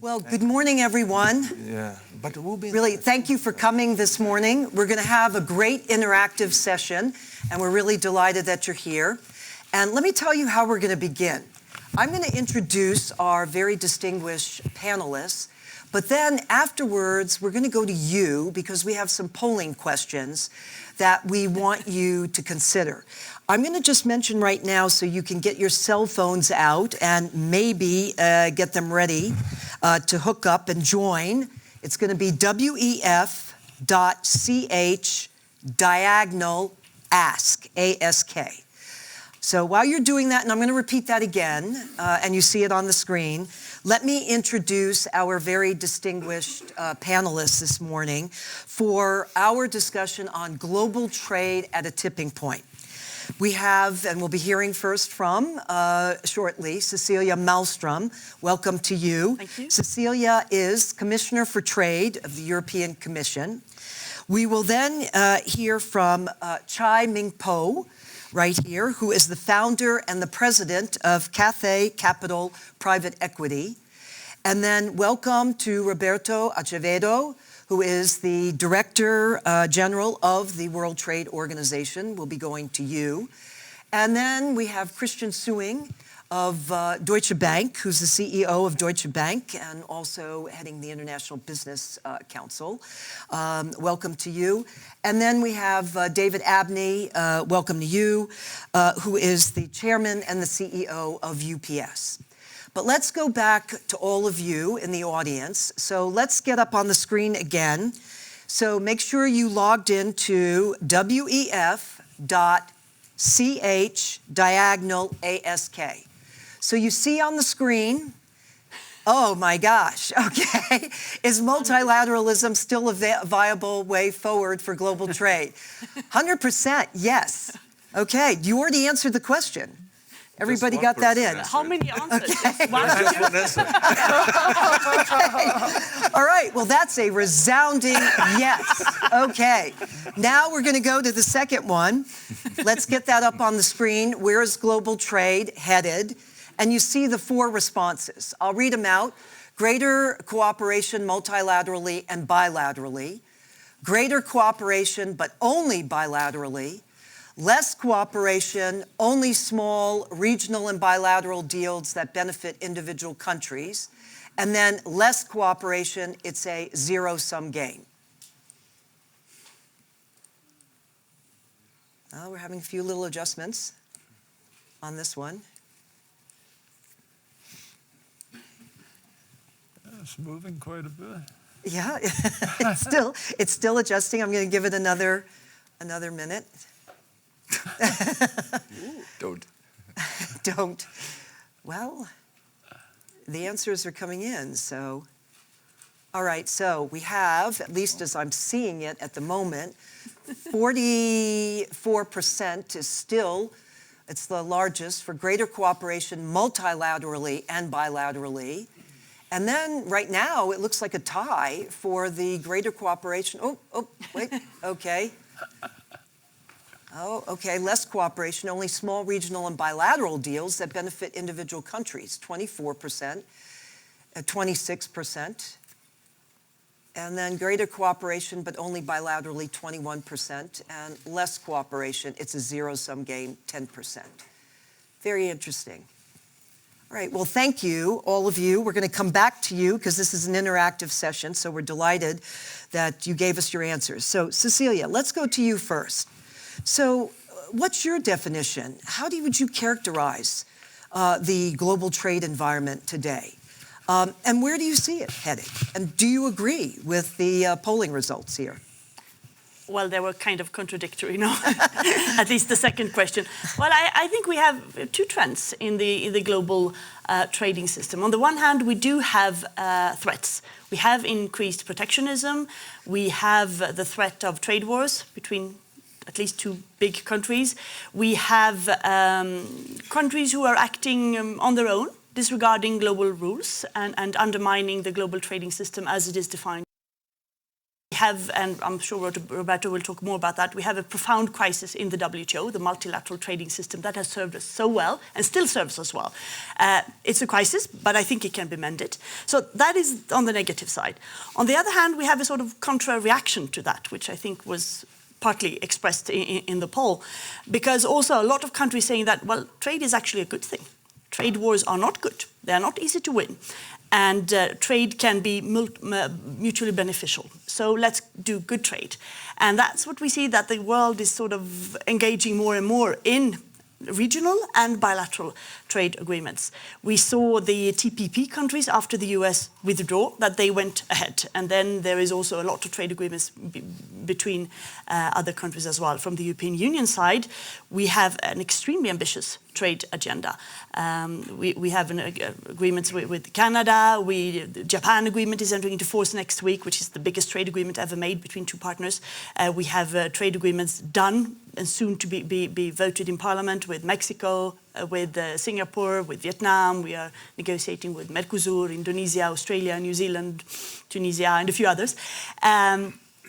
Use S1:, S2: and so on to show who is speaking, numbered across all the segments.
S1: Well, good morning, everyone.
S2: Yeah, but we'll be
S1: really, thank you for coming this morning. We're going to have a great interactive session, and we're really delighted that you're here. And let me tell you how we're going to begin. I'm going to introduce our very distinguished panelists, but then afterwards, we're going to go to you because we have some polling questions that we want you to consider. I'm going to just mention right now so you can get your cell phones out and maybe get them ready to hook up and join. It's going to be wef.ch/ask, A-S-K. So while you're doing that, and I'm going to repeat that again, and you see it on the screen, let me introduce our very distinguished panelists this morning for our discussion on global trade at a tipping point. We have, and we'll be hearing first from, shortly, Cecilia Malmström. Welcome to you.
S3: Thank you.
S1: Cecilia is Commissioner for Trade of the European Commission. We will then hear from Mingpo, right here, who is the founder and the president of Cathay Capital Private Equity. And then welcome to Roberto Azevêdo, who is the Director General of the World Trade Organization. We'll be going to you. And then we have Christian Suing of Deutsche Bank, who's the CEO of Deutsche Bank and also heading the International Business Council. Welcome to you. And then we have David Abney, welcome to you, who is the chairman and the CEO of UPS. But let's go back to all of you in the audience. So let's get up on the screen again. So make sure you logged into wef.ch/ask. So you see on the screen, oh my gosh, okay. Is multilateralism still a viable way forward for global trade? 100% yes. Okay, you already answered the question. Everybody got that in.
S3: How many answers?
S1: Okay.
S2: Just one answer.
S1: Okay. All right, well, that's a resounding yes. Okay, now we're going to go to the second one. Let's get that up on the screen. Where is global trade headed? And you see the four responses. I'll read them out. Greater cooperation multilaterally and bilaterally. Greater cooperation, but only bilaterally. Less cooperation, only small regional and bilateral deals that benefit individual countries. And then less cooperation, it's a zero-sum game. Well, we're having a few little adjustments on this one.
S4: It's moving quite a bit.
S1: Yeah, it's still adjusting. I'm going to give it another minute.
S2: Don't.
S1: Don't. Well, the answers are coming in, so. All right, so we have, at least as I'm seeing it at the moment, 44% is still, it's the largest for greater cooperation multilaterally and bilaterally. And then right now, it looks like a tie for the greater cooperation. Oh, wait, okay. Oh, okay, less cooperation, only small regional and bilateral deals that benefit individual countries, 24%, 26%. And then greater cooperation, but only bilaterally, 21%. And less cooperation, it's a zero-sum game, 10%. Very interesting. All right, well, thank you, all of you. We're going to come back to you because this is an interactive session, so we're delighted that you gave us your answers. So, Cecilia, let's go to you first. So what's your definition? How would you characterize the global trade environment today? And where do you see it heading? And do you agree with the polling results here?
S3: Well, they were kind of contradictory, no? At least the second question. Well, I think we have two trends in the global trading system. On the one hand, we do have threats. We have increased protectionism. We have the threat of trade wars between at least two big countries. We have countries who are acting on their own, disregarding global rules and undermining the global trading system as it is defined have, and I'm sure Roberto will talk more about that, we have a profound crisis in the WTO, the multilateral trading system that has served us so well and still serves us well. It's a crisis, but I think it can be mended. So that is on the negative side. On the other hand, we have a sort of contra-reaction to that, which I think was partly expressed in the poll, because also a lot of countries saying that, well, trade is actually a good thing. Trade wars are not good. They are not easy to win. And trade can be mutually beneficial. So let's do good trade. And that's what we see, that the world is sort of engaging more and more in regional and bilateral trade agreements. We saw the TPP countries, after the US withdrew, that they went ahead. And then there is also a lot of trade agreements between other countries as well. From the European Union side, we have an extremely ambitious trade agenda. We have agreements with Canada. The Japan agreement is entering into force next week, which is the biggest trade agreement ever made between two partners. We have trade agreements done and soon to be voted in Parliament with Mexico, with Singapore, with Vietnam. We are negotiating with Mercosur, Indonesia, Australia, New Zealand, Tunisia, and a few others.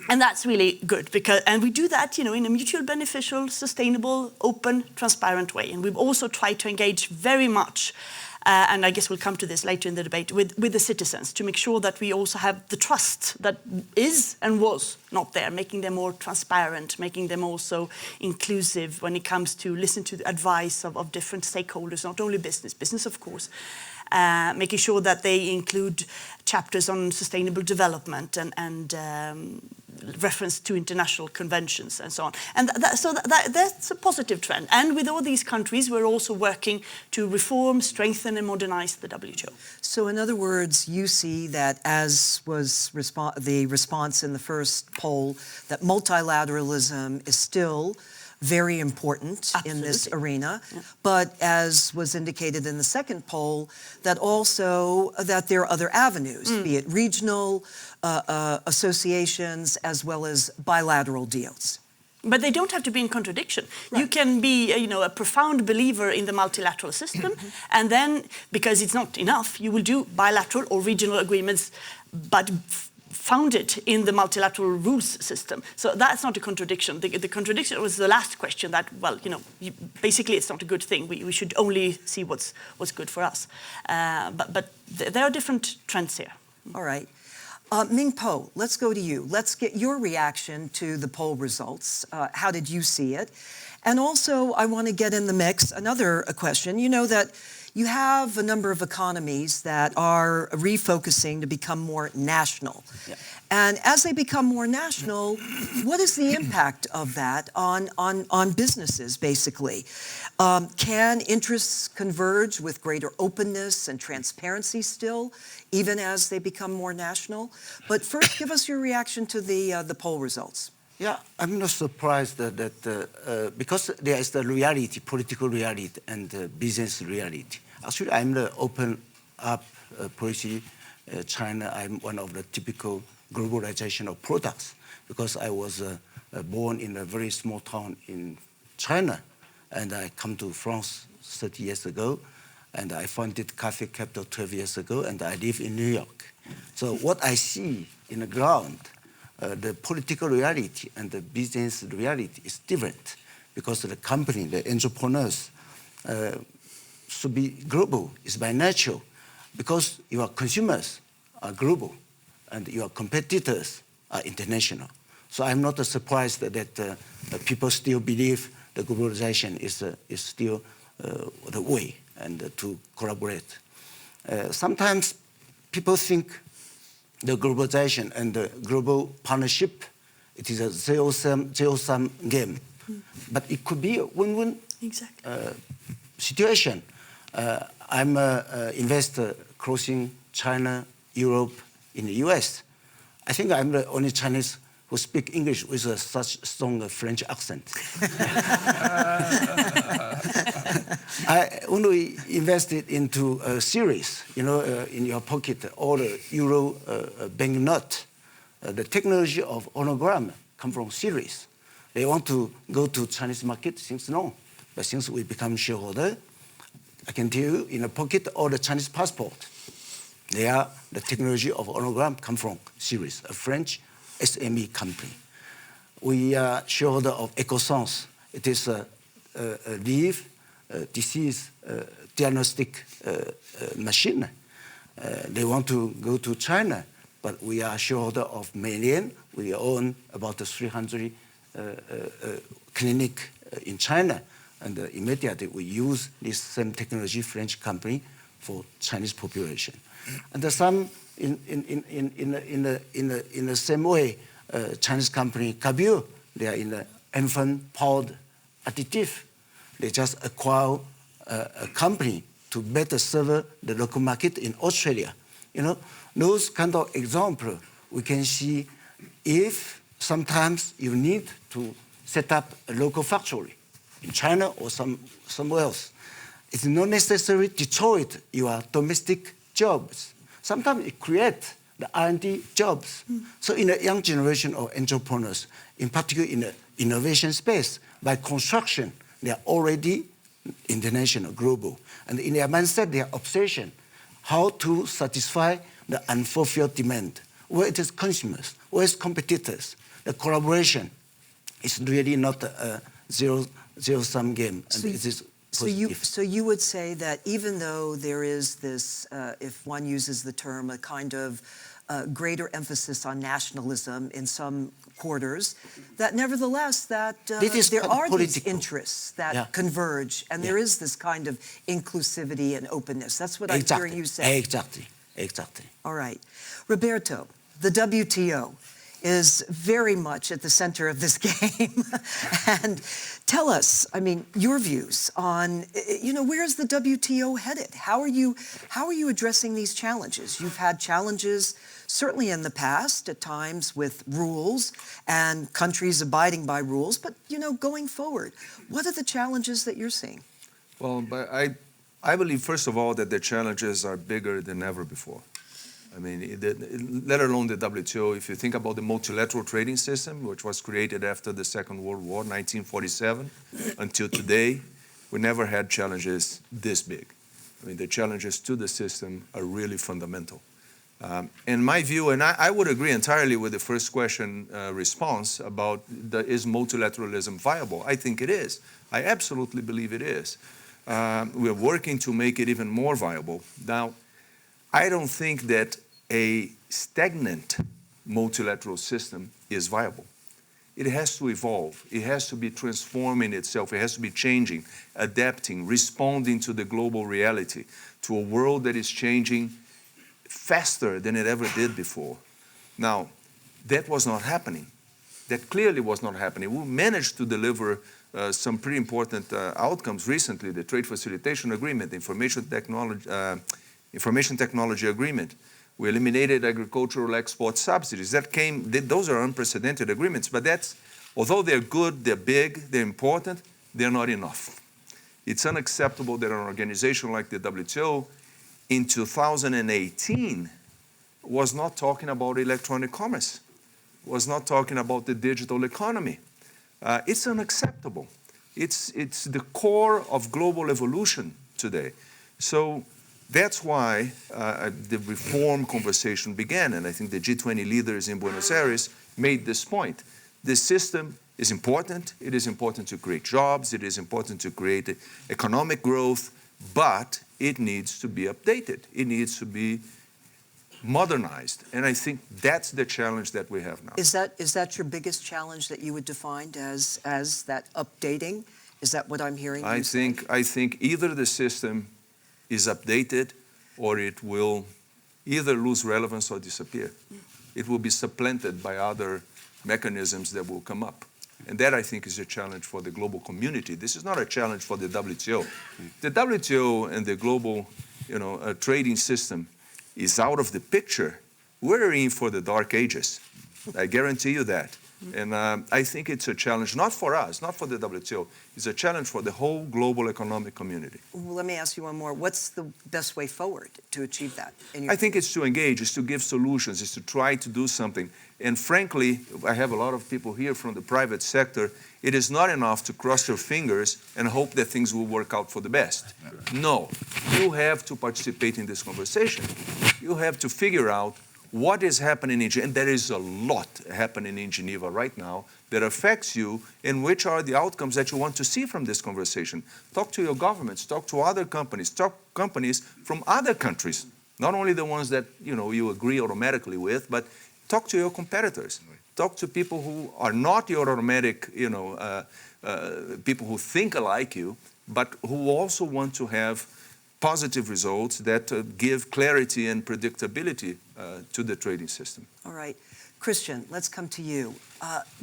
S3: And that's really good, and we do that, in a mutual beneficial, sustainable, open, transparent way. And we've also tried to engage very much, and I guess we'll come to this later in the debate, with the citizens, to make sure that we also have the trust that is and was not there, making them more transparent, making them also inclusive when it comes to listen to the advice of different stakeholders, not only business of course, making sure that they include chapters on sustainable development and reference to international conventions and so on. And that's a positive trend. And with all these countries, we're also working to reform, strengthen and modernize the WTO.
S1: So in other words, you see that, as was the response in the first poll, that multilateralism is still very important in this arena, but as was indicated in the second poll, that there are other avenues, be it regional associations as well as bilateral deals.
S3: But they don't have to be in contradiction. Right. You can be, a profound believer in the multilateral system, and then, because it's not enough, you will do bilateral or regional agreements, but founded in the multilateral rules system. So that's not a contradiction. The contradiction was the last question, that, well, basically it's not a good thing. We should only see what's good for us. But there are different trends here.
S1: All right. Mingpo, let's go to you. Let's get your reaction to the poll results. How did you see it? And also, I want to get in the mix another question. You know that you have a number of economies that are refocusing to become more national. Yeah. And as they become more national, what is the impact of that on businesses, basically? Can interests converge with greater openness and transparency still, even as they become more national? But first, give us your reaction to the poll results.
S2: Yeah, I'm not surprised that because there is the reality, political reality, and business reality. Actually, I'm the open up policy. China, I'm one of the typical globalization of products, because I was born in a very small town in China, and I come to France 30 years ago, and I founded Cathay Capital 12 years ago, and I live in New York. So what I see in the ground, the political reality and the business reality is different, because the company, the entrepreneurs, should be global. It's by nature, because your consumers are global and your competitors are international. So I'm not surprised that people still believe the globalization is still the way and to collaborate. Sometimes people think the globalization and the global partnership, it is a zero-sum game. But it could be a win-win situation. I'm an investor crossing China, Europe, in the US. I think I'm the only Chinese who speak English with such strong French accent. I only invested into a series, in your pocket, all the euro banknote. The technology of hologram come from series. They want to go to Chinese market, since no. But since we become shareholder, I can tell you, in a pocket, all the Chinese passport, the technology of hologram come from series, a French SME company. We are shareholder of Ecosens. It is a leaf disease diagnostic machine. They want to go to China, but we are shareholder of Meilian. We own about 300 clinic in China, and immediately we use this same technology French company for Chinese population. And some in the same way, Chinese company Cabio, they are in the infant powered additive. They just acquire a company to better serve the local market in Australia. You know, those kind of example we can see if sometimes you need to set up a local factory in China or somewhere else. It's not necessarily destroy your domestic jobs. Sometimes it creates the R&D jobs. So in the young generation of entrepreneurs, in particular in the innovation space, by construction, they are already international, global. And in their mindset, their obsession, how to satisfy the unfulfilled demand, where it is consumers, where it's competitors. The collaboration is really not a zero-sum game. And it is
S1: so you would say that even though there is this, if one uses the term, a kind of greater emphasis on nationalism in some quarters, that nevertheless that there are these interests that converge, and there is this kind of inclusivity and openness. That's what I'm hearing you say.
S2: Exactly.
S1: All right. Roberto, the WTO is very much at the center of this game. And tell us, I mean, your views on, you know, where's the WTO headed? How are you addressing these challenges? You've had challenges certainly in the past at times with rules and countries abiding by rules, but, you know, going forward, what are the challenges that you're seeing?
S5: Well, but I believe, first of all, that the challenges are bigger than ever before. I mean, let alone the WTO, if you think about the multilateral trading system, which was created after the Second World War, 1947, until today, we never had challenges this big. I mean, the challenges to the system are really fundamental. In my view, and I would agree entirely with the first question response about is multilateralism viable? I think it is. I absolutely believe it is. We're working to make it even more viable. Now, I don't think that a stagnant multilateral system is viable. It has to evolve. It has to be transforming itself. It has to be changing, adapting, responding to the global reality, to a world that is changing faster than it ever did before. Now, that was not happening. That clearly was not happening. We managed to deliver some pretty important outcomes recently, the Trade Facilitation Agreement, the Information Technology Agreement. We eliminated agricultural export subsidies. Those are unprecedented agreements, but although they're good, they're big, they're important, they're not enough. It's unacceptable that an organization like the WTO in 2018 was not talking about electronic commerce, was not talking about the digital economy. It's unacceptable. It's the core of global evolution today. So that's why the reform conversation began, and I think the G20 leaders in Buenos Aires made this point. The system is important. It is important to create jobs. It is important to create economic growth, but it needs to be updated. It needs to be modernized, and I think that's the challenge that we have now.
S1: Is that your biggest challenge that you would define as that updating? Is that what I'm hearing you say?
S5: I think either the system is updated or it will either lose relevance or disappear. It will be supplanted by other mechanisms that will come up. And that, I think, is a challenge for the global community. This is not a challenge for the WTO. The WTO and the global trading system is out of the picture. We're in for the dark ages. I guarantee you that. And I think it's a challenge, not for us, not for the WTO. It's a challenge for the whole global economic community.
S1: Well, let me ask you one more. What's the best way forward to achieve that?
S5: I think it's to engage, it's to give solutions, it's to try to do something. And frankly, I have a lot of people here from the private sector. It is not enough to cross your fingers and hope that things will work out for the best. No, you have to participate in this conversation. You have to figure out what is happening in Geneva, and there is a lot happening in Geneva right now that affects you, and which are the outcomes that you want to see from this conversation. Talk to your governments, talk to other companies, talk companies from other countries, not only the ones that you agree automatically with, but talk to your competitors. Talk to people who are not your automatic, people who think like you, but who also want to have positive results that give clarity and predictability to the trading system.
S1: All right. Christian, let's come to you.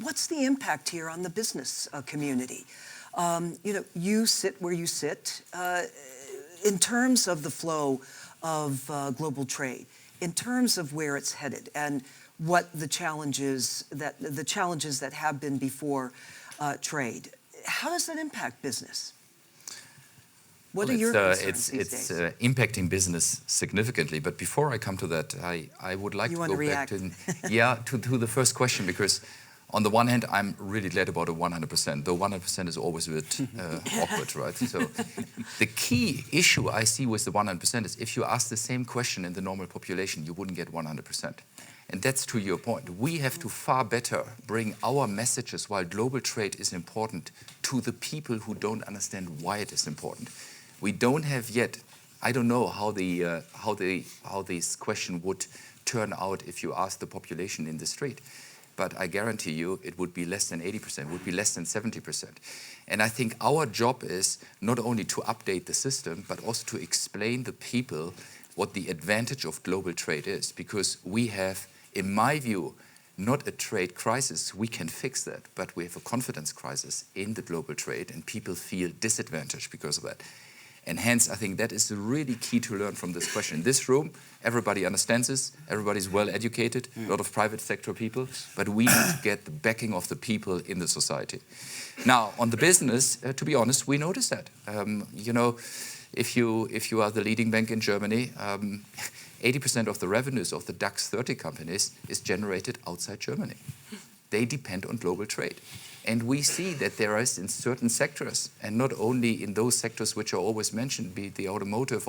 S1: What's the impact here on the business community? You sit where you sit. In terms of the flow of global trade, in terms of where it's headed, and what the challenges that have been before trade, how does that impact business? What are your concerns these days?
S6: It's impacting business significantly. But before I come to that, I would like to go back to the first question, because on the one hand, I'm really glad about a 100%, though 100% is always a bit awkward, right? So the key issue I see with the 100% is if you ask the same question in the normal population, you wouldn't get 100%. And that's to your point. We have to far better bring our messages while global trade is important to the people who don't understand why it is important. We don't have yet, I don't know how this question would turn out if you ask the population in the street. But I guarantee you it would be less than 80%, would be less than 70%. And I think our job is not only to update the system, but also to explain to people what the advantage of global trade is. Because we have, in my view, not a trade crisis, we can fix that, but we have a confidence crisis in the global trade, and people feel disadvantaged because of that. And hence, I think that is really key to learn from this question. In this room, everybody understands this, everybody's well educated, a lot of private sector people, but we need to get the backing of the people in the society. Now, on the business, to be honest, we notice that. If you are the leading bank in Germany, 80% of the revenues of the DAX 30 companies is generated outside Germany. They depend on global trade. And we see that there is in certain sectors, and not only in those sectors which are always mentioned, be it the automotive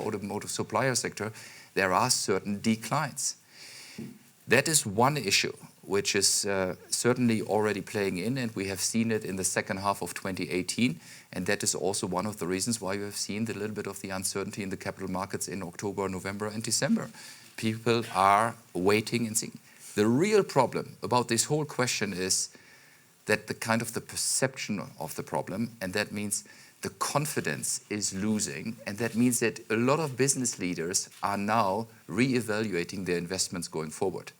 S6: supplier sector, there are certain declines. That is one issue which is certainly already playing in, and we have seen it in the second half of 2018. And that is also one of the reasons why you have seen a little bit of the uncertainty in the capital markets in October, November, and December. People are waiting and seeing. The real problem about this whole question is that the perception of the problem, and that means the confidence is losing, and that means that a lot of business leaders are now re-evaluating their investments going forward.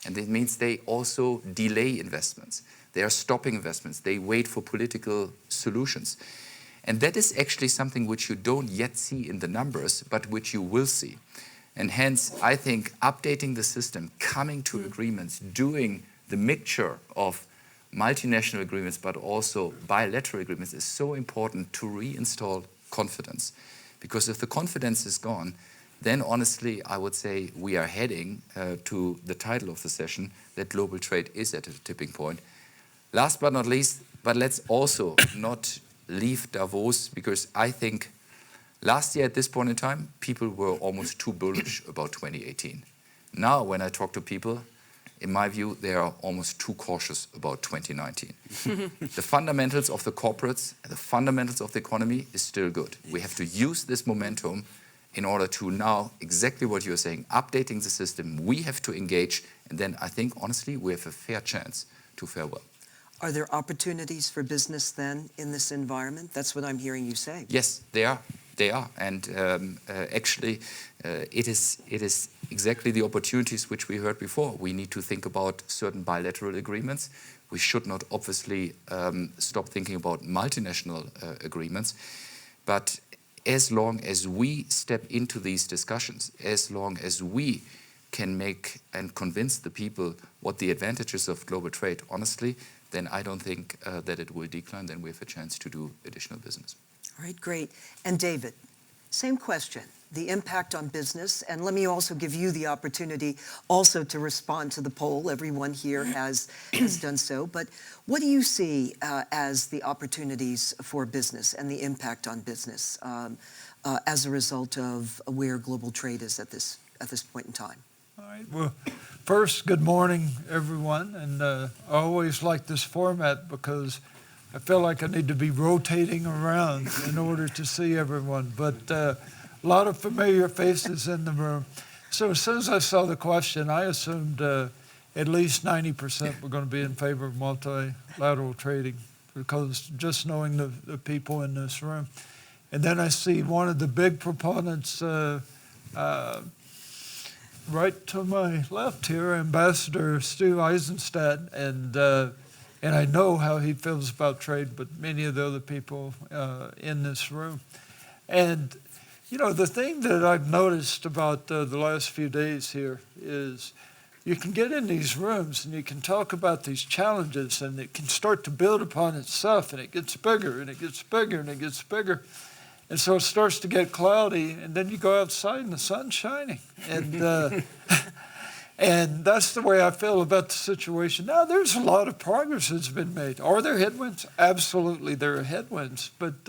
S6: And it means they also delay investments. They are stopping investments. They wait for political solutions. And that is actually something which you don't yet see in the numbers, but which you will see. And hence, I think updating the system, coming to agreements, doing the mixture of multinational agreements, but also bilateral agreements, is so important to reinstall confidence. Because if the confidence is gone, then honestly, I would say we are heading to the title of the session, that global trade is at a tipping point. Last but not least, but let's also not leave Davos, because I think last year at this point in time, people were almost too bullish about 2018. Now, when I talk to people, in my view, they are almost too cautious about 2019. The fundamentals of the corporates, the fundamentals of the economy is still good. We have to use this momentum in order to now, exactly what you're saying, updating the system, we have to engage, and then I think, honestly, we have a fair chance to fare well.
S1: Are there opportunities for business then in this environment? That's what I'm hearing you say.
S6: Yes, they are. They are, and actually, it is exactly the opportunities which we heard before. We need to think about certain bilateral agreements. We should not obviously stop thinking about multinational agreements. But as long as we step into these discussions, as long as we can make and convince the people what the advantages of global trade, honestly, then I don't think that it will decline. Then we have a chance to do additional business.
S1: All right, great. And David, same question, the impact on business. And let me also give you the opportunity also to respond to the poll. Everyone here has done so. But what do you see as the opportunities for business and the impact on business as a result of where global trade is at this point in time?
S4: All right. Well, First, good morning, everyone. And I always like this format because I feel like I need to be rotating around in order to see everyone. But a lot of familiar faces in the room. So as soon as I saw the question, I assumed at least 90% were going to be in favor of multilateral trading, because just knowing the people in this room. And then I see one of the big proponents right to my left here, Ambassador Stu Eisenstadt, and I know how he feels about trade, but many of the other people in this room. And you know, the thing that I've noticed about the last few days here is you can get in these rooms and you can talk about these challenges, and it can start to build upon itself, and it gets bigger and it gets bigger and it gets bigger. And so it starts to get cloudy, and then you go outside and the sun's shining. And and that's the way I feel about the situation. Now, there's a lot of progress that's been made. Are there headwinds? Absolutely, there are headwinds. But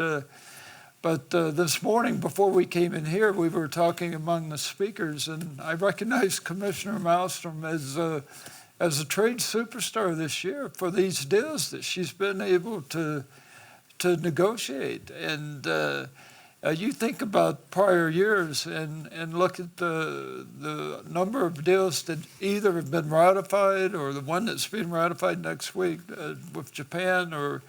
S4: this morning, before we came in here, we were talking among the speakers, and I recognized Commissioner Malmström as a trade superstar this year for these deals that she's been able to negotiate. And you think about prior years and look at the number of deals that either have been ratified, or the one that's being ratified next week with Japan, or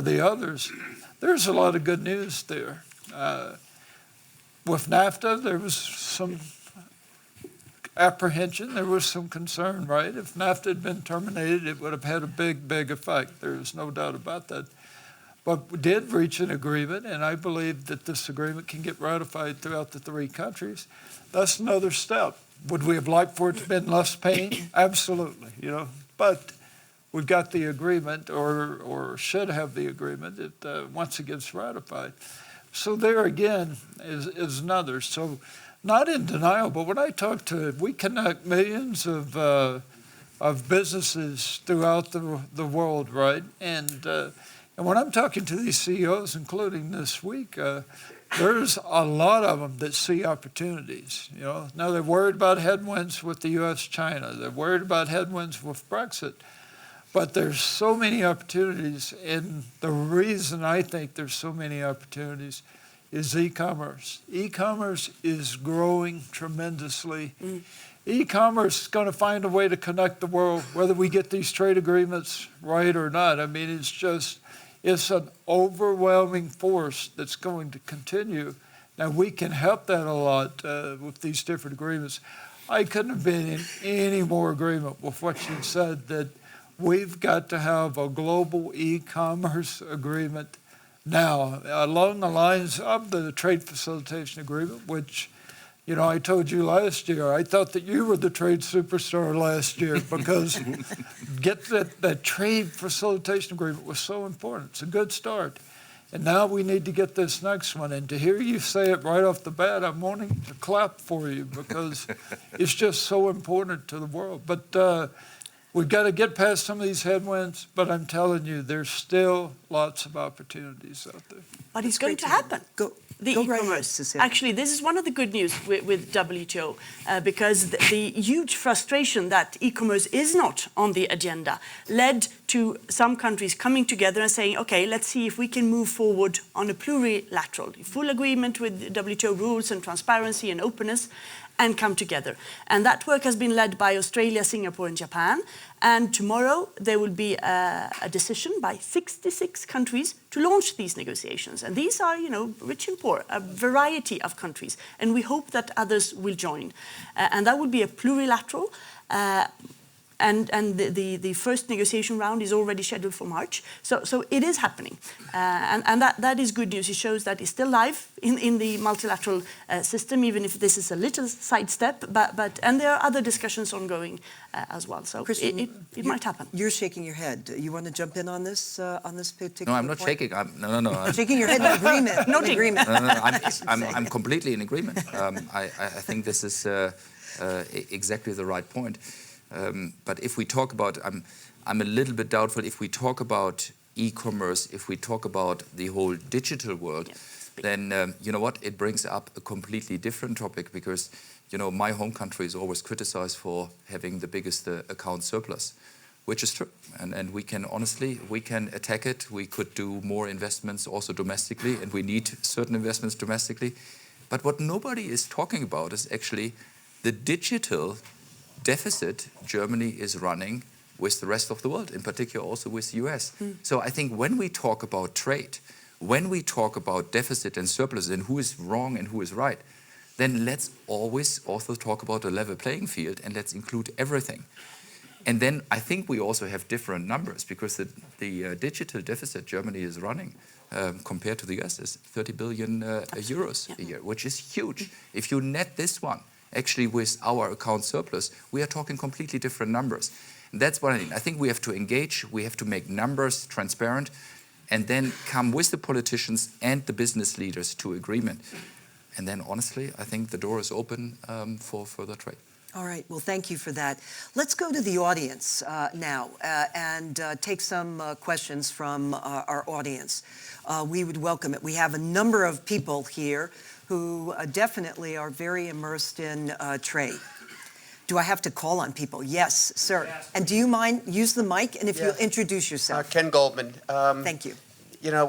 S4: the others. There's a lot of good news there. With NAFTA, there was some apprehension, there was some concern, right? If NAFTA had been terminated, it would have had a big, big effect. There's no doubt about that. But we did reach an agreement, and I believe that this agreement can get ratified throughout the 3 countries. That's another step. Would we have liked for it to have been less pain? Absolutely, you know. But we've got the agreement, or should have the agreement, once it gets ratified. So there again is another. So not in denial, but when I talk to, we connect millions of businesses throughout the world, right? And when I'm talking to these CEOs, including this week, there's a lot of them that see opportunities. You know, now they're worried about headwinds with the U.S.-China. They're worried about headwinds with Brexit. But there's so many opportunities, and the reason I think there's so many opportunities is e-commerce. E-commerce is growing tremendously. E-commerce is going to find a way to connect the world, whether we get these trade agreements right or not. I mean, it's an overwhelming force that's going to continue. Now, we can help that a lot with these different agreements. I couldn't have been in any more agreement with what you said, that we've got to have a global e-commerce agreement now, along the lines of the trade facilitation agreement, which, you know, I told you last year, I thought that you were the trade superstar last year, because get that trade facilitation agreement was so important. It's a good start. And now we need to get this next one. And to hear you say it right off the bat, I'm wanting to clap for you, because it's just so important to the world. But we've got to get past some of these headwinds, but I'm telling you, there's still lots of opportunities out there.
S3: But it's going to happen. The e-commerce.
S1: Right,
S3: actually, this is one of the good news with WTO, because the huge frustration that e-commerce is not on the agenda led to some countries coming together and saying, okay, let's see if we can move forward on a plurilateral, full agreement with WTO rules and transparency and openness, and come together. And that work has been led by Australia, Singapore, and Japan. And tomorrow there will be a decision by 66 countries to launch these negotiations. And these are, you know, rich and poor, a variety of countries. And we hope that others will join. And that will be a plurilateral. And the first negotiation round is already scheduled for March. So it is happening. And that is good news. It shows that it's still live in the multilateral system, even if this is a little sidestep. And there are other discussions ongoing as well. So it might happen.
S1: You're shaking your head. You want to jump in on this particular
S6: No, I'm not
S1: point?
S6: shaking. No. I'm
S1: shaking your head in agreement. Not agreement.
S6: No, I'm completely in agreement. I think this is exactly the right point. But if we talk about, I'm a little bit doubtful if we talk about e-commerce, if we talk about the whole digital world, then you know what, it brings up a completely different topic, because you know, my home country is always criticized for having the biggest account surplus, which is true. And we can honestly, we can attack it. We could do more investments also domestically, and we need certain investments domestically. But what nobody is talking about is actually the digital deficit Germany is running with the rest of the world, in particular also with the US. So I think when we talk about trade, when we talk about deficit and surplus and who is wrong and who is right, then let's always also talk about a level playing field and let's include everything. And then I think we also have different numbers because the digital deficit Germany is running compared to the US is 30 billion euros a year, which is huge. If you net this one, actually with our account surplus, we are talking completely different numbers. And that's what I mean. I think we have to engage, we have to make numbers transparent, and then come with the politicians and the business leaders to agreement. And then honestly, I think the door is open for further trade.
S1: All right, well, thank you for that. Let's go to the audience now and take some questions from our audience. We would welcome it. We have a number of people here who definitely are very immersed in trade. Do I have to call on people? Yes, sir. Yes. And do you mind, use the mic, and if you'll introduce yourself.
S7: Ken Goldman.
S1: Thank you.
S7: You know,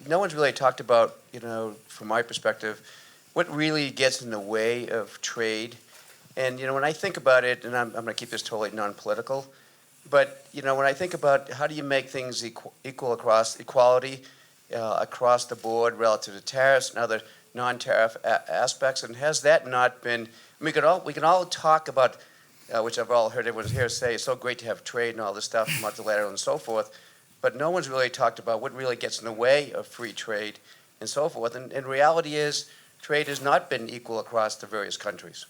S7: no one's really talked about, you know, from my perspective, what really gets in the way of trade. And, you know, when I think about it, and I'm going to keep this totally non-political, but, you know, when I think about how do you make things equal across equality, across the board relative to tariffs and other non-tariff aspects, and has that not been, we can all talk about, which I've all heard everyone here say, it's so great to have trade and all this stuff, multilateral and so forth, but no one's really talked about what really gets in the way of free trade and so forth. And reality is, trade has not been equal across the various countries.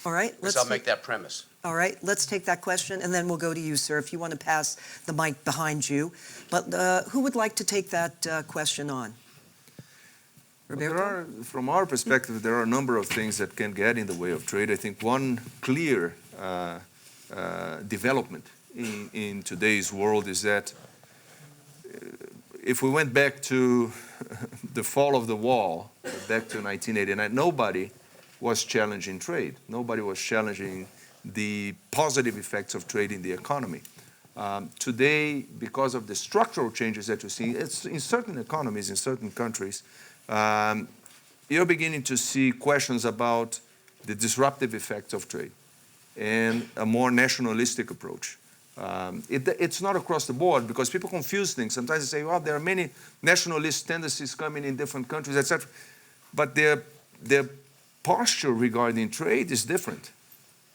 S1: All right.
S7: I'll make that premise.
S1: All right, let's take that question, and then we'll go to you, sir, if you want to pass the mic behind you. But who would like to take that question on? Roberto?
S5: From our perspective, there are a number of things that can get in the way of trade. I think one clear development in today's world is that if we went back to the fall of the wall, back to 1989, nobody was challenging trade. Nobody was challenging the positive effects of trade in the economy. Today, because of the structural changes that you see, it's in certain economies, in certain countries, you're beginning to see questions about the disruptive effects of trade and a more nationalistic approach. It's not across the board because people confuse things. Sometimes they say, well, there are many nationalist tendencies coming in different countries, etc. But their posture regarding trade is different.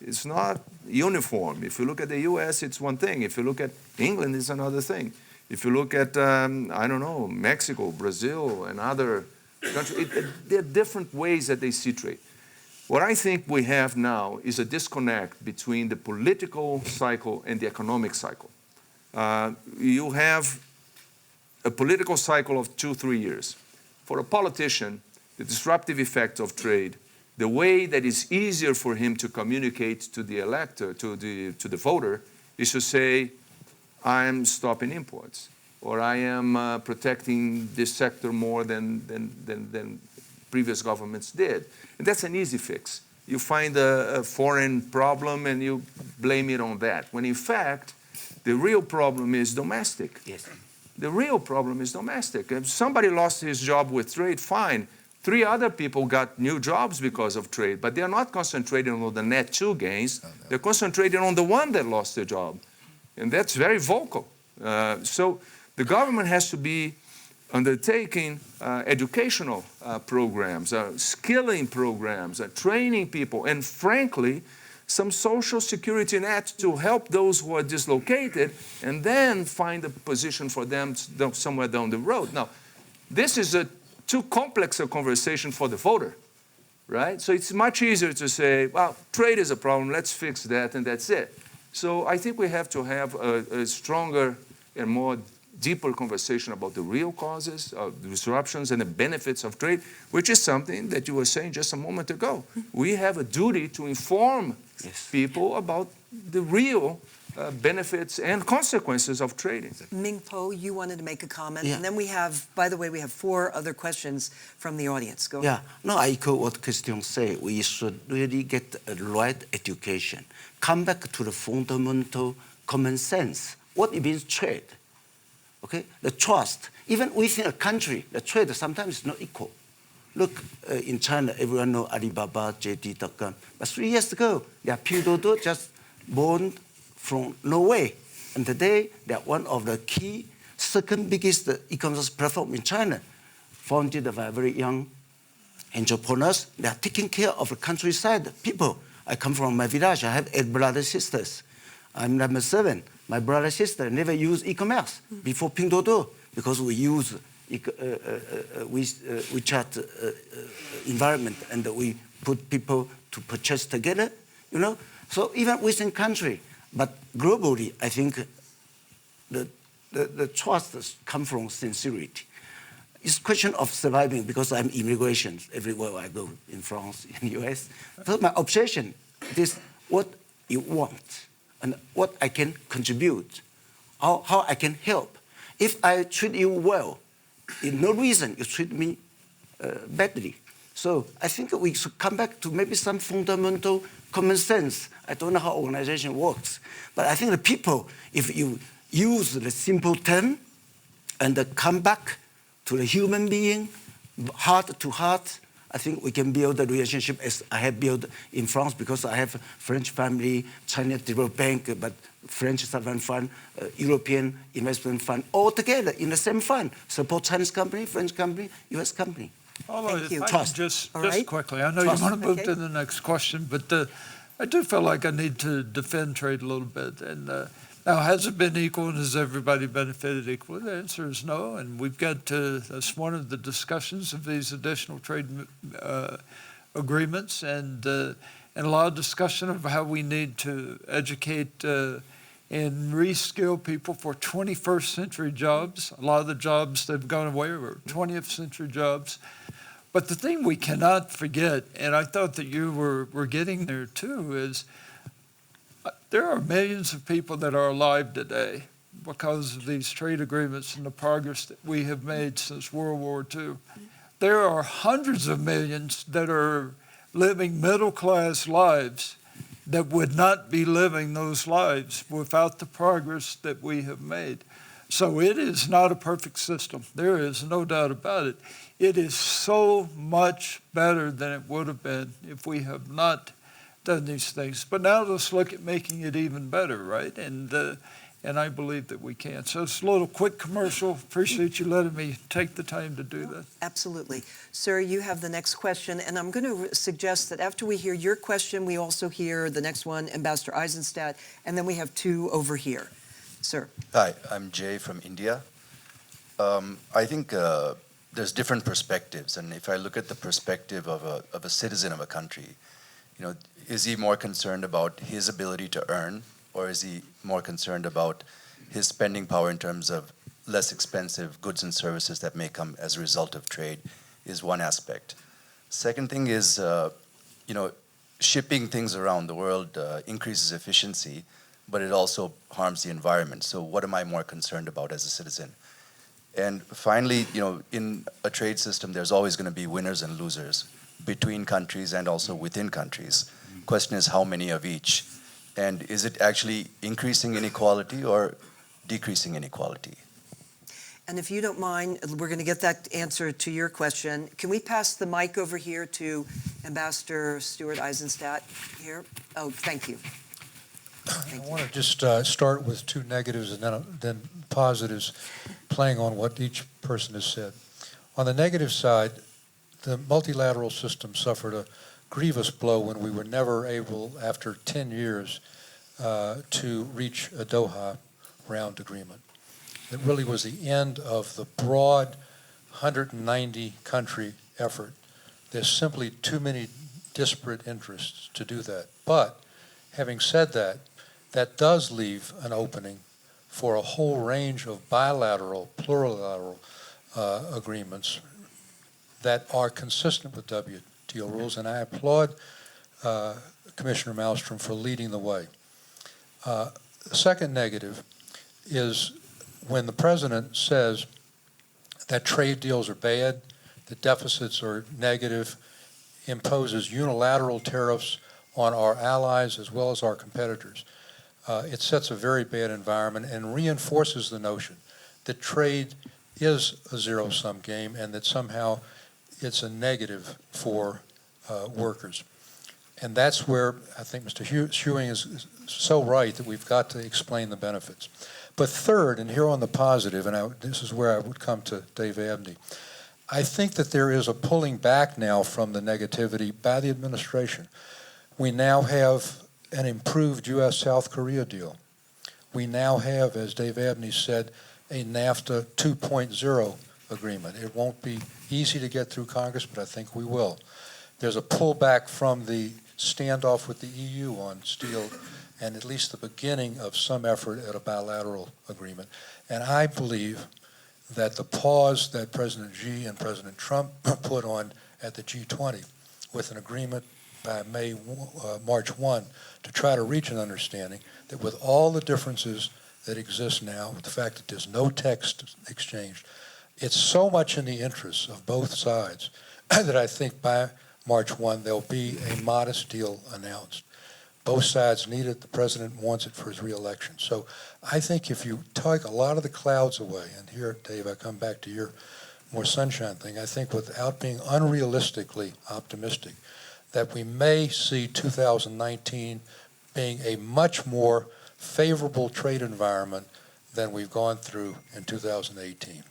S5: It's not uniform. If you look at the US, it's one thing. If you look at England, it's another thing. If you look at, I don't know, Mexico, Brazil, and other countries, there are different ways that they see trade. What I think we have now is a disconnect between the political cycle and the economic cycle. You have a political cycle of 2-3 years. For a politician, the disruptive effect of trade, the way that is easier for him to communicate to the elector, to the voter, is to say, I am stopping imports, or I am protecting this sector more than previous governments did. And that's an easy fix. You find a foreign problem and you blame it on that, when in fact, the real problem is domestic.
S2: Yes.
S5: The real problem is domestic. If somebody lost his job with trade, fine. 3 other people got new jobs because of trade, but they're not concentrating on the net 2 gains. They're concentrating on the one that lost their job. And that's very vocal. So the government has to be undertaking educational programs, skilling programs, training people, and frankly, some social security net to help those who are dislocated and then find a position for them somewhere down the road. Now, this is too complex a conversation for the voter, right? So it's much easier to say, well, trade is a problem, let's fix that, and that's it. So I think we have to have a stronger and more deeper conversation about the real causes of disruptions and the benefits of trade, which is something that you were saying just a moment ago. We have a duty to inform people about the real benefits and consequences of trading.
S1: Mingpo, you wanted to make a comment,
S2: Yeah.
S1: and then we have, by the way, we have 4 other questions from the audience. Go ahead.
S2: No, I echo what Christian said. We should really get a right education. Come back to the fundamental common sense. What it means trade. Okay, the trust. Even within a country, the trade sometimes is not equal. Look, in China, everyone know Alibaba, JD.com. But 3 years ago, they are Pinduoduo, just born from Norway. And today, they are one of the key, second biggest e-commerce platform in China, founded by very young entrepreneurs. They are taking care of the countryside people. I come from my village. I have 8 brothers and sisters. I'm number 7. My brother and sister never used e-commerce before Pinduoduo because we use WeChat environment and we put people to purchase together, you know. So even within country, but globally, I think the trust comes from sincerity. It's a question of surviving because I'm immigration everywhere I go, in France, in the US. So my obsession is what you want and what I can contribute, how I can help. If I treat you well, in no reason you treat me badly. So I think we should come back to maybe some fundamental common sense. I don't know how organization works, but I think the people, if you use the simple term and come back to the human being, heart to heart, I think we can build a relationship as I have built in France because I have a French family, China Development Bank, but French sovereign fund, European investment fund, all together in the same fund. Support Chinese company, French company, US company.
S4: Paula,
S1: Thank you.
S4: if I can just
S1: right.
S4: quickly, I know
S1: Trust.
S4: you want to move
S1: Okay.
S4: to the next question, but I do feel like I need to defend trade a little bit. And now, has it been equal and has everybody benefited equally? The answer is no. And we've got that's one of the discussions of these additional trade agreements and a lot of discussion of how we need to educate and reskill people for 21st century jobs. A lot of the jobs that have gone away are 20th century jobs. But the thing we cannot forget, and I thought that you were getting there too, is there are millions of people that are alive today because of these trade agreements and the progress that we have made since World War II. There are hundreds of millions that are living middle-class lives that would not be living those lives without the progress that we have made. So it is not a perfect system. There is no doubt about it. It is so much better than it would have been if we have not done these things. But now let's look at making it even better, right? And I believe that we can. So it's a little quick commercial. Appreciate you letting me take the time to do that.
S1: Absolutely. Sir, you have the next question, and I'm going to suggest that after we hear your question, we also hear the next one, Ambassador Eisenstadt, and then we have 2 over here. Sir.
S8: Hi, I'm Jay from India. I think there's different perspectives, and if I look at the perspective of a citizen of a country, you know, is he more concerned about his ability to earn, or is he more concerned about his spending power in terms of less expensive goods and services that may come as a result of trade, is one aspect. Second thing is, you know, shipping things around the world increases efficiency, but it also harms the environment. So what am I more concerned about as a citizen? And finally, you know, in a trade system, there's always going to be winners and losers between countries and also within countries. Question is how many of each? And is it actually increasing inequality or decreasing inequality?
S1: And if you don't mind, we're going to get that answer to your question. Can we pass the mic over here to Ambassador Stuart Eisenstadt here? Oh, thank you.
S9: I want to just start with 2 negatives and then positives, playing on what each person has said. On the negative side, the multilateral system suffered a grievous blow when we were never able, after 10 years, to reach a Doha round agreement. It really was the end of the broad 190-country effort. There's simply too many disparate interests to do that. But having said that, that does leave an opening for a whole range of bilateral, plurilateral agreements that are consistent with WTO rules, and I applaud Commissioner Malmström for leading the way. The second negative is when the president says that trade deals are bad, the deficits are negative, imposes unilateral tariffs on our allies as well as our competitors. It sets a very bad environment and reinforces the notion that trade is a zero-sum game and that somehow it's a negative for workers. And that's where I think Mr. Hewing is so right that we've got to explain the benefits. But third, and here on the positive, and this is where I would come to Dave Abney, I think that there is a pulling back now from the negativity by the administration. We now have an improved U.S.-South Korea deal. We now have, as Dave Abney said, a NAFTA 2.0 agreement. It won't be easy to get through Congress, but I think we will. There's a pullback from the standoff with the EU on steel, and at least the beginning of some effort at a bilateral agreement. And I believe that the pause that President Xi and President Trump put on at the G20 with an agreement by March 1 to try to reach an understanding that with all the differences that exist now, with the fact that there's no text exchanged, it's so much in the interests of both sides that I think by March 1 there'll be a modest deal announced. Both sides need it. The president wants it for his reelection. So I think if you take a lot of the clouds away, and here, Dave, I come back to your more sunshine thing, I think without being unrealistically optimistic, that we may see 2019 being a much more favorable trade environment than we've gone through in 2018.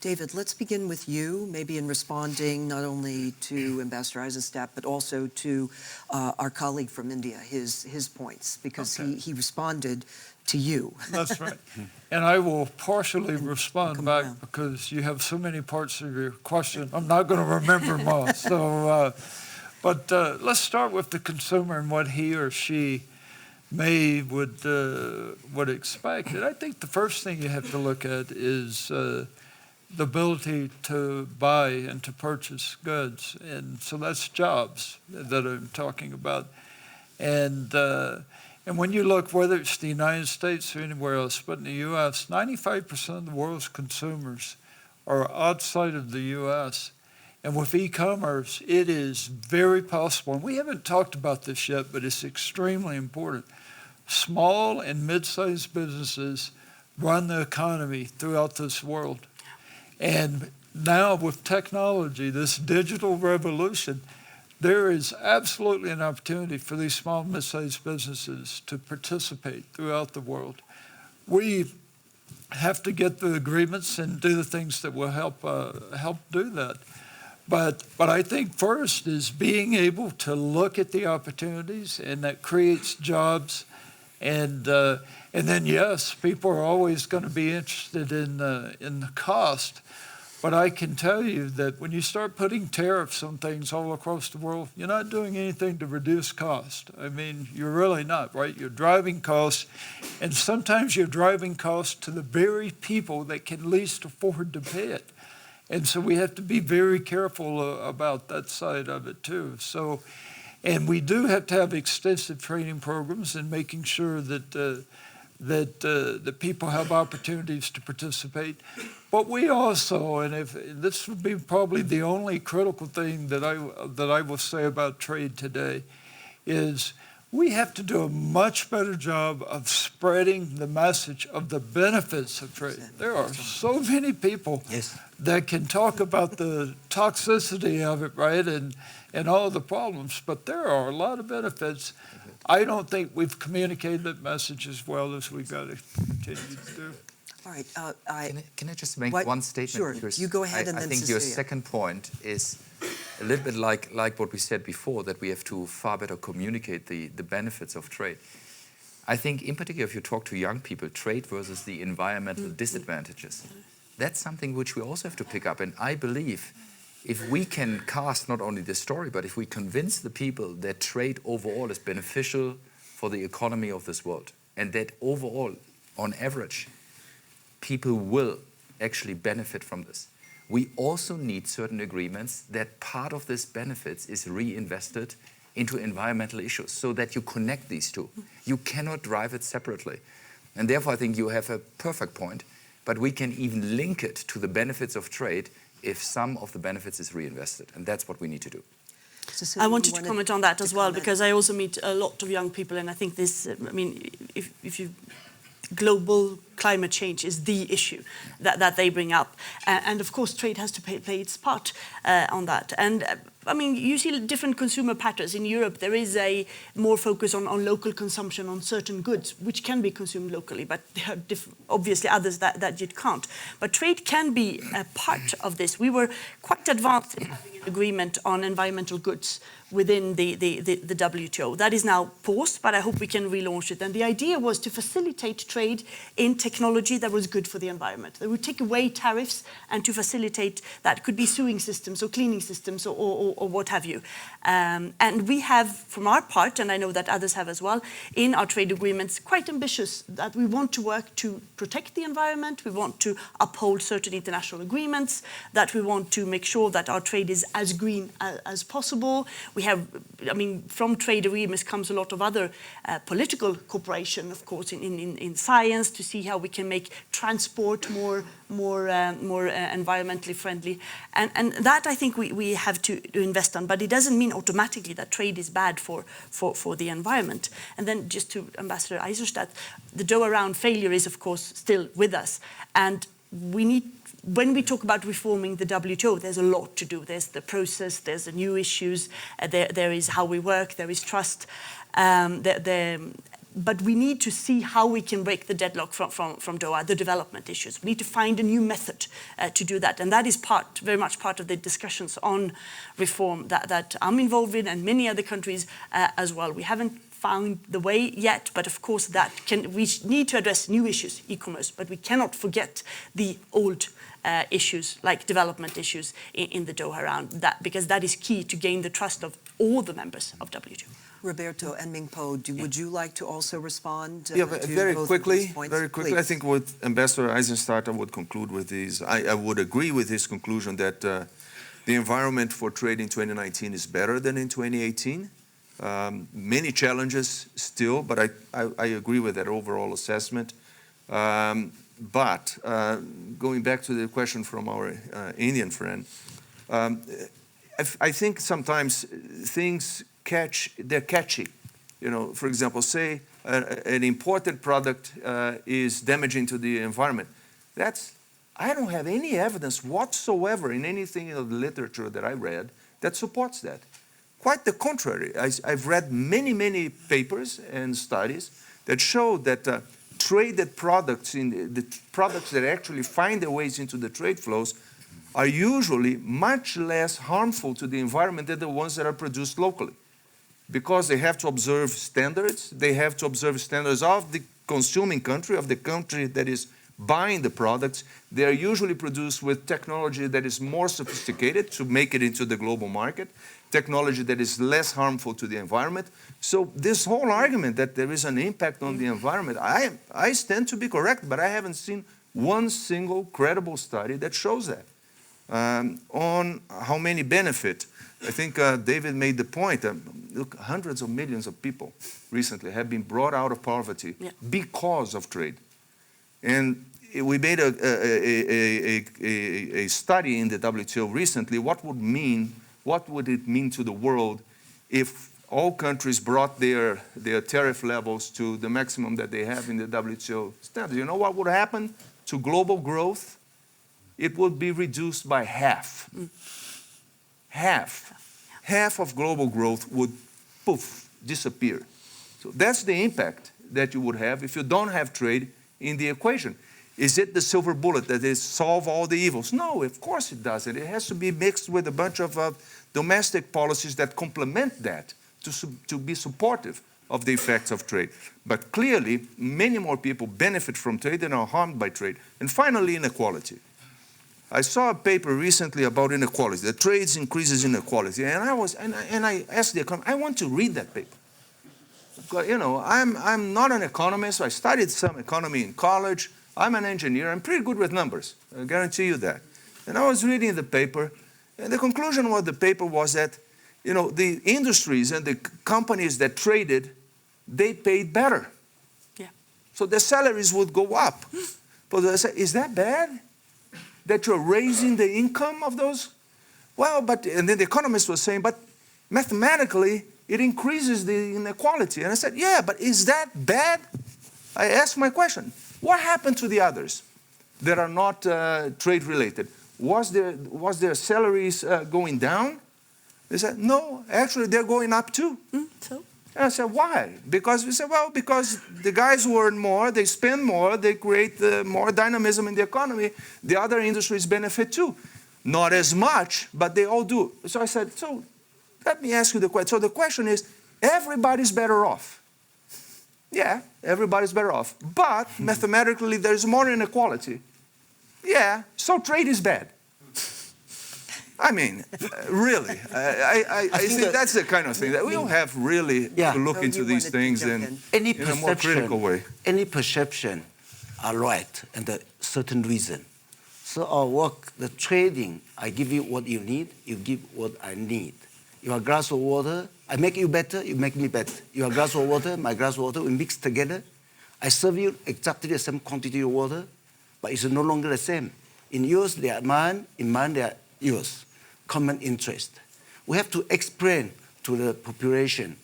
S1: David, let's begin with you, maybe in responding not only to Ambassador Eisenstadt, but also to our colleague from India, his points, because he responded to you.
S4: That's right. And I will partially respond back because you have so many parts of your question. I'm not going to remember them all. So, but let's start with the consumer and what he or she would expect. And I think the first thing you have to look at is the ability to buy and to purchase goods. And so that's jobs that I'm talking about. And when you look, whether it's the United States or anywhere else, but in the U.S., 95% of the world's consumers are outside of the U.S. And with e-commerce, it is very possible, and we haven't talked about this yet, but it's extremely important. Small and mid-sized businesses run the economy throughout this world. And now with technology, this digital revolution, there is absolutely an opportunity for these small and mid-sized businesses to participate throughout the world. We have to get the agreements and do the things that will help do that. But I think first is being able to look at the opportunities, and that creates jobs. And then, yes, people are always going to be interested in the cost. But I can tell you that when you start putting tariffs on things all across the world, you're not doing anything to reduce cost. I mean, you're really not, right? You're driving costs, and sometimes you're driving costs to the very people that can least afford to pay it. And so we have to be very careful about that side of it too. So, and we do have to have extensive training programs and making sure that that people have opportunities to participate. But we also, and if this would be probably the only critical thing that I will say about trade today, is we have to do a much better job of spreading the message of the benefits of trade. There are so many people that can talk about the toxicity of it, right, and all the problems, but there are a lot of benefits. I don't think we've communicated that message as well as we've got to continue to do.
S1: All right.
S6: Can I just make one statement?
S1: Sure.
S6: Because
S1: you go ahead, and then
S6: I think
S1: Cecilia.
S6: your second point is a little bit like what we said before, that we have to far better communicate the benefits of trade. I think, in particular, if you talk to young people, trade versus the environmental disadvantages, that's something which we also have to pick up. And I believe if we can cast not only the story, but if we convince the people that trade overall is beneficial for the economy of this world, and that overall, on average, people will actually benefit from this. We also need certain agreements that part of this benefits is reinvested into environmental issues so that you connect these two. You cannot drive it separately. And therefore, I think you have a perfect point, but we can even link it to the benefits of trade if some of the benefits is reinvested. And that's what we need to do.
S1: Cecilia,
S3: I wanted to comment on that as well, because I also meet a lot of young people, and I think this, I mean, if you, global climate change is the issue that they bring up. And of course, trade has to play its part on that. And I mean, you see different consumer patterns. In Europe, there is a more focus on local consumption on certain goods, which can be consumed locally, but there are obviously others that you can't. But trade can be a part of this. We were quite advanced in having an agreement on environmental goods within the WTO. That is now paused, but I hope we can relaunch it. And the idea was to facilitate trade in technology that was good for the environment. They would take away tariffs and to facilitate that. Could be sewing systems or cleaning systems or what have you. And we have, from our part, and I know that others have as well, in our trade agreements, quite ambitious that we want to work to protect the environment, we want to uphold certain international agreements, that we want to make sure that our trade is as green as possible. We have, I mean, from trade agreements comes a lot of other political cooperation, of course, in science, to see how we can make transport more environmentally friendly. And that, I think, we have to invest on. But it doesn't mean automatically that trade is bad for the environment. And then just to Ambassador Eisenstadt, the Doha round failure is, of course, still with us. And we need, when we talk about reforming the WTO, there's a lot to do. There's the process, there's the new issues, there is how we work, there is trust. But we need to see how we can break the deadlock from Doha, the development issues. We need to find a new method to do that. And that is very much part of the discussions on reform that I'm involved in, and many other countries as well. We haven't found the way yet, but of course we need to address new issues, e-commerce, but we cannot forget the old issues like development issues in the Doha round, because that is key to gain the trust of all the members of WTO.
S1: Roberto and Mingpo, would you like to also respond?
S5: Yeah,
S1: to
S5: very
S1: both
S5: quickly.
S1: of these points?
S5: Very quickly.
S1: Please.
S5: I think what Ambassador Eisenstadt would conclude with is, I would agree with his conclusion that the environment for trade in 2019 is better than in 2018. Many challenges still, but I agree with that overall assessment. But going back to the question from our Indian friend, I think sometimes things they're catchy. You know, for example, say an imported product is damaging to the environment. I don't have any evidence whatsoever in anything in the literature that I read that supports that. Quite the contrary. I've read many papers and studies that show that traded products, the products that actually find their ways into the trade flows, are usually much less harmful to the environment than the ones that are produced locally. Because they have to observe standards, they have to observe standards of the consuming country, of the country that is buying the products. They are usually produced with technology that is more sophisticated to make it into the global market, technology that is less harmful to the environment. So this whole argument that there is an impact on the environment, I stand to be correct, but I haven't seen one single credible study that shows that. On how many benefit, I think David made the point. Look, hundreds of millions of people recently have been brought out of poverty because of trade. And we made a study in the WTO recently. What would it mean to the world if all countries brought their tariff levels to the maximum that they have in the WTO standard? You know what would happen to global growth? It would be reduced by half. Half of global growth would, poof, disappear. So that's the impact that you would have if you don't have trade in the equation. Is it the silver bullet that is solve all the evils? No, of course it doesn't. It has to be mixed with a bunch of domestic policies that complement that to be supportive of the effects of trade. But clearly, many more people benefit from trade than are harmed by trade. And finally, inequality. I saw a paper recently about inequality. The trade increases inequality, and I asked the economist, I want to read that paper. You know, I'm not an economist. I studied some economy in college. I'm an engineer. I'm pretty good with numbers. I guarantee you that. And I was reading the paper, and the conclusion of the paper was that you know, the industries and the companies that traded, they paid better.
S3: Yeah.
S5: So their salaries would go up. But I said, is that bad? That you're raising the income of those? Well, but, and then the economist was saying, but mathematically, it increases the inequality. And I said, yeah, but is that bad? I asked my question. What happened to the others that are not trade related? Was their salaries going down? They said, no, actually they're going up too.
S3: So?
S5: And I said, why? Because we said, well, because the guys who earn more, they spend more, they create more dynamism in the economy. The other industries benefit too. Not as much, but they all do. So I said, so let me ask you the question. So the question is, everybody's better off. Yeah, everybody's better off. But mathematically, there's more inequality. Yeah, so trade is bad. I mean, really, I think that's the kind of thing that we'll have really to look into these things in a more critical way.
S2: Any perception are right and a certain reason. So our work, the trading, I give you what you need, you give what I need. Your glass of water, I make you better, you make me better. Your glass of water, my glass of water, we mix together. I serve you exactly the same quantity of water, but it's no longer the same. In yours, they are mine, in mine, they are yours. Common interest. We have to explain to the population,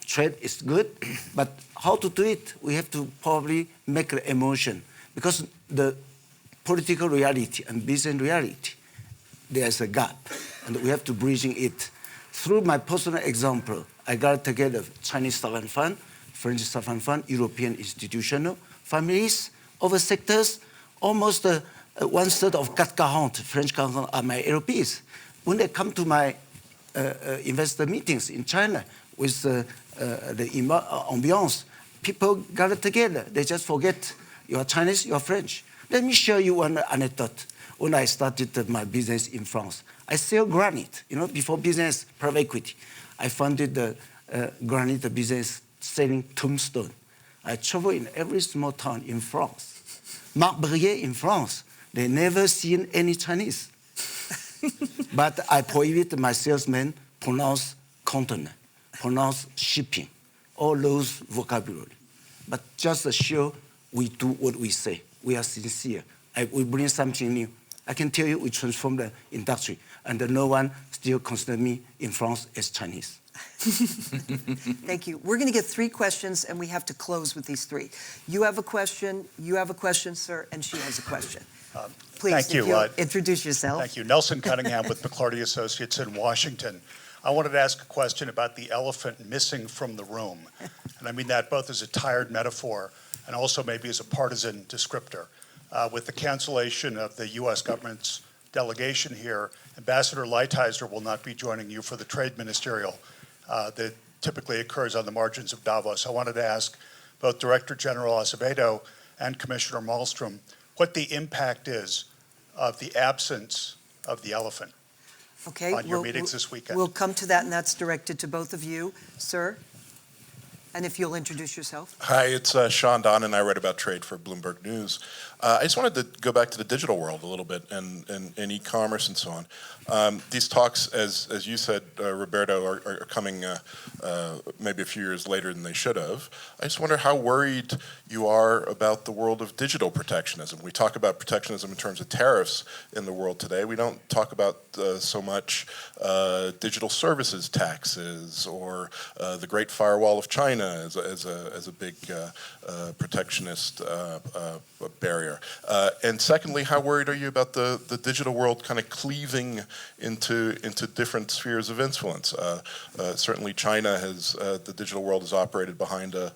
S2: trade is good, but how to do it, we have to probably make the emotion. Because the political reality and business reality, there's a gap, and we have to bridging it. Through my personal example, I got together Chinese sovereign fund, French sovereign fund, European institutional families, over sectors, almost 1/3 of CAC 40, French CAC 40 are my LPs. When they come to my investor meetings in China with the ambiance, people gather together. They just forget you're Chinese, you're French. Let me show you one anecdote. When I started my business in France, I sell granite. You know, before business, private equity, I funded the granite business selling tombstone. I travel in every small town in France. Marbrier in France, they never seen any Chinese. But I prohibit my salesmen pronounce container, pronounce shipping, all those vocabulary. But just to show we do what we say. We are sincere. We bring something new. I can tell you we transform the industry, and no one still consider me in France as Chinese.
S1: Thank you. We're going to get 3 questions, and we have to close with these 3. You have a question, sir, and she has a question. Please,
S10: thank you.
S1: Introduce yourself.
S10: Thank you. Nelson Cunningham with McClarty Associates in Washington. I wanted to ask a question about the elephant missing from the room. And I mean that both as a tired metaphor and also maybe as a partisan descriptor. With the cancellation of the U.S. government's delegation here, Ambassador Lighthizer will not be joining you for the trade ministerial that typically occurs on the margins of Davos. I wanted to ask both Director General Azevêdo and Commissioner Malmström what the impact is of the absence of the elephant on your meetings this weekend.
S1: We'll come to that, and that's directed to both of you, sir. And if you'll introduce yourself.
S11: Hi, it's Sean Don, and I write about trade for Bloomberg News. I just wanted to go back to the digital world a little bit and e-commerce and so on. These talks, as you said, Roberto, are coming maybe a few years later than they should have. I just wonder how worried you are about the world of digital protectionism. We talk about protectionism in terms of tariffs in the world today. We don't talk about so much digital services taxes or the Great Firewall of China as a big protectionist barrier. And secondly, how worried are you about the digital world kind of cleaving into different spheres of influence? Certainly China has, the digital world has operated behind a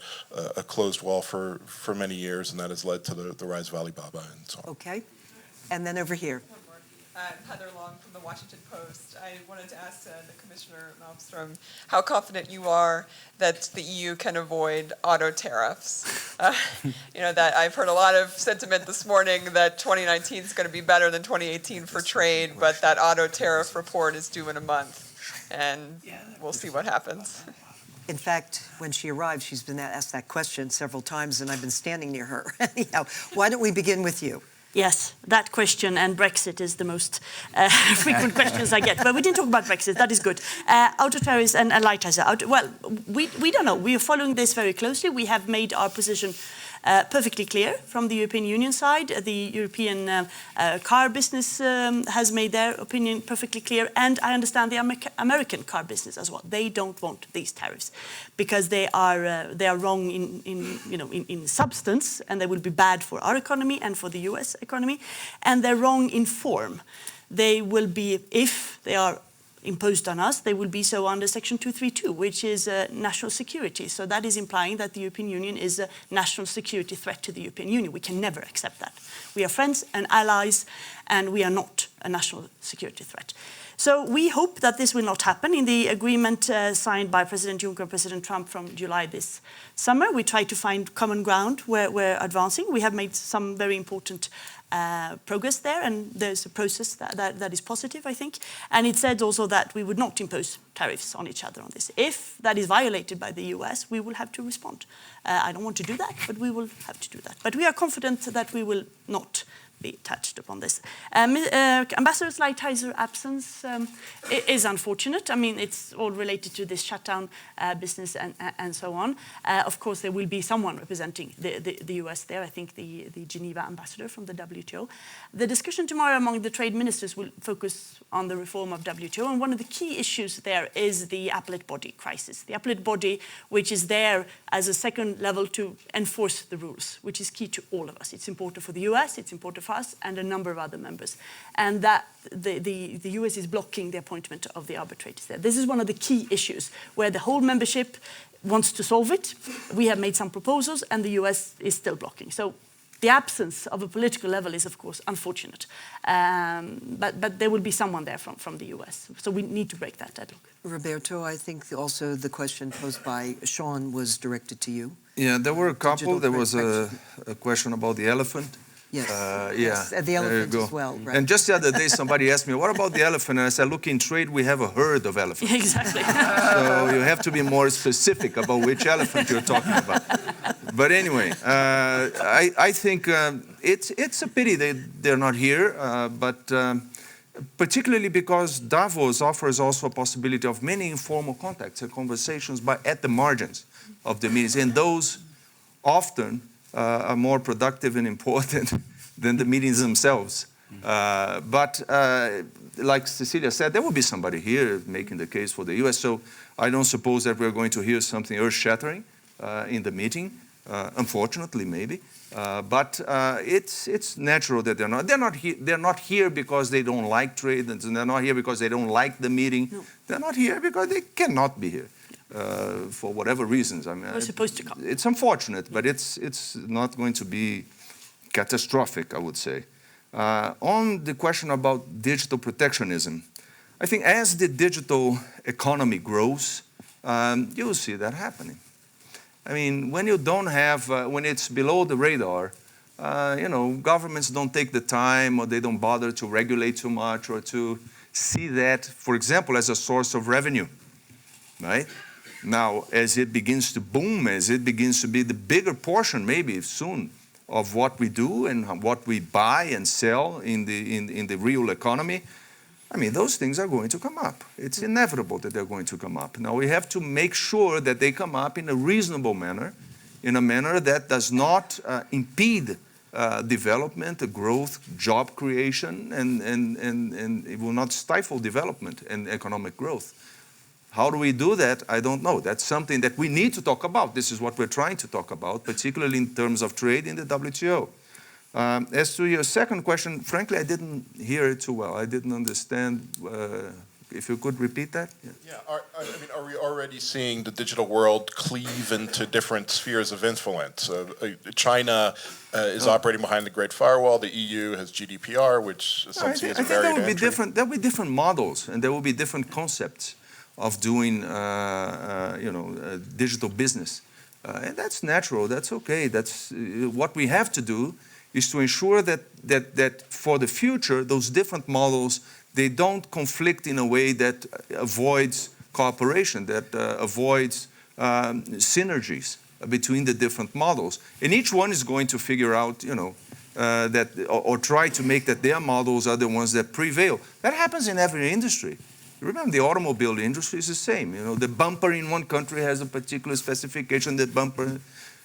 S11: closed wall for many years, and that has led to the rise of Alibaba and so on.
S1: Okay. And then over here.
S12: I'm Heather Long from the Washington Post. I wanted to ask the Commissioner Malmström how confident you are that the EU can avoid auto tariffs. That I've heard a lot of sentiment this morning that 2019 is going to be better than 2018 for trade, but that auto tariff report is due in a month, and we'll see what happens.
S1: In fact, when she arrived, she's been asked that question several times, and I've been standing near her. Anyhow, why don't we begin with you?
S3: Yes, that question and Brexit is the most frequent questions I get. But we didn't talk about Brexit. That is good. Auto tariffs and lighters. Well, we don't know. We are following this very closely. We have made our position perfectly clear from the European Union side. The European car business has made their opinion perfectly clear, and I understand the American car business as well. They don't want these tariffs because they are wrong in substance, and they will be bad for our economy and for the US economy, and they're wrong in form. They will be, if they are imposed on us, they will be so under Section 232, which is national security. So that is implying that the European Union is a national security threat to the European Union. We can never accept that. We are friends and allies, and we are not a national security threat. So we hope that this will not happen. In the agreement signed by President Juncker and President Trump from July this summer, we try to find common ground where we're advancing. We have made some very important progress there, and there's a process that is positive, I think. And it said also that we would not impose tariffs on each other on this. If that is violated by the US, we will have to respond. I don't want to do that, but we will have to do that. But we are confident that we will not be touched upon this. Ambassador Lighthizer absence is unfortunate. I mean, it's all related to this shutdown business and so on. Of course, there will be someone representing the US there, I think the Geneva ambassador from the WTO. The discussion tomorrow among the trade ministers will focus on the reform of WTO, and one of the key issues there is the appellate body crisis. The appellate body, which is there as a second level to enforce the rules, which is key to all of us. It's important for the US, it's important for us, and a number of other members. And that the US is blocking the appointment of the arbitrators there. This is one of the key issues where the whole membership wants to solve it. We have made some proposals, and the US is still blocking. So the absence of a political level is, of course, unfortunate. But there will be someone there from the US. So we need to break that deadlock.
S1: Roberto, I think also the question posed by Sean was directed to you.
S5: Yeah, there were a couple. There was a question about the elephant.
S1: Yes,
S5: yes,
S1: the elephant as well. Right.
S5: And just the other day, somebody asked me, what about the elephant? And I said, look, in trade, we have a herd of elephants.
S3: Exactly.
S5: So you have to be more specific about which elephant you're talking about. But anyway, I think it's a pity they're not here, but particularly because Davos offers also a possibility of many informal contacts and conversations at the margins of the meetings, and those often are more productive and important than the meetings themselves. But like Cecilia said, there will be somebody here making the case for the US, so I don't suppose that we're going to hear something earth-shattering in the meeting, unfortunately maybe. But it's natural that they're not here because they don't like trade, and they're not here because they don't like the meeting. No. They're not here because they cannot be here. For whatever reasons. I mean,
S3: we're supposed to come.
S5: It's unfortunate, but it's not going to be catastrophic, I would say. On the question about digital protectionism, I think as the digital economy grows, you'll see that happening. I mean, when you don't have, when it's below the radar, governments don't take the time, or they don't bother to regulate too much, or to see that, for example, as a source of revenue, right? Now, as it begins to boom, as it begins to be the bigger portion, maybe soon, of what we do and what we buy and sell in the real economy, I mean, those things are going to come up. It's inevitable that they're going to come up. Now, we have to make sure that they come up in a reasonable manner, in a manner that does not impede development, growth, job creation, and it will not stifle development and economic growth. How do we do that? I don't know. That's something that we need to talk about. This is what we're trying to talk about, particularly in terms of trade in the WTO. As to your second question, frankly, I didn't hear it too well. I didn't understand. If you could repeat that?
S11: Yeah. Are we already seeing the digital world cleave into different spheres of influence? China is operating behind the Great Firewall. The EU has GDPR, which some see as a barrier to entry.
S5: There will be different models, and there will be different concepts of doing, digital business. And that's natural, that's okay. That's what we have to do is to ensure that for the future, those different models, they don't conflict in a way that avoids cooperation, that avoids synergies between the different models. And each one is going to figure out, or try to make that their models are the ones that prevail. That happens in every industry. Remember, the automobile industry is the same. You know, the bumper in one country has a particular specification. The bumper,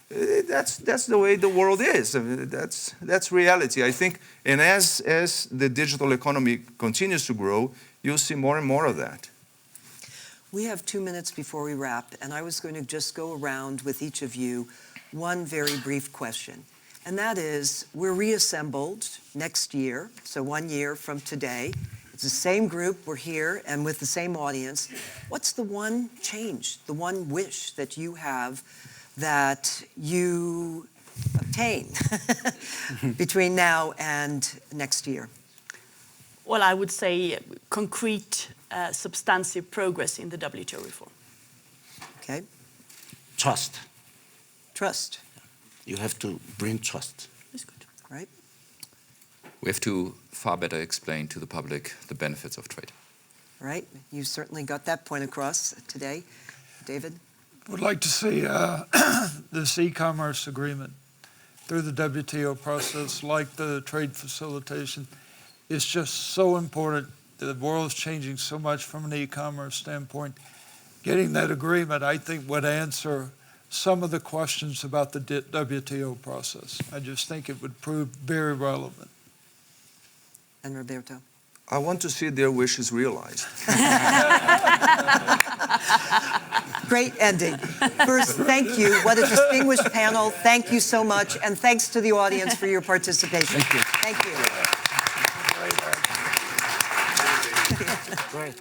S5: that's the way the world is. I mean, that's reality, I think. And as the digital economy continues to grow, you'll see more and more of that.
S1: We have 2 minutes before we wrap, and I was going to just go around with each of you one very brief question. And that is, we're reassembled next year, so 1 year from today. It's the same group, we're here, and with the same audience. What's the one change, the one wish that you have that you obtain between now and next year?
S3: Well, I would say concrete, substantive progress in the WTO reform.
S1: Okay.
S2: Trust.
S1: Trust.
S2: You have to bring trust.
S3: That's good.
S1: Right.
S6: We have to far better explain to the public the benefits of trade.
S1: Right. You certainly got that point across today. David?
S4: Would like to see this e-commerce agreement through the WTO process, like the trade facilitation. It's just so important. The world is changing so much from an e-commerce standpoint. Getting that agreement, I think, would answer some of the questions about the WTO process. I just think it would prove very relevant.
S1: And Roberto?
S5: I want to see their wishes realized.
S1: Great ending. First, thank you. What a distinguished panel. Thank you so much. And thanks to the audience for your participation.
S2: Thank you.
S1: Thank you.
S2: Great.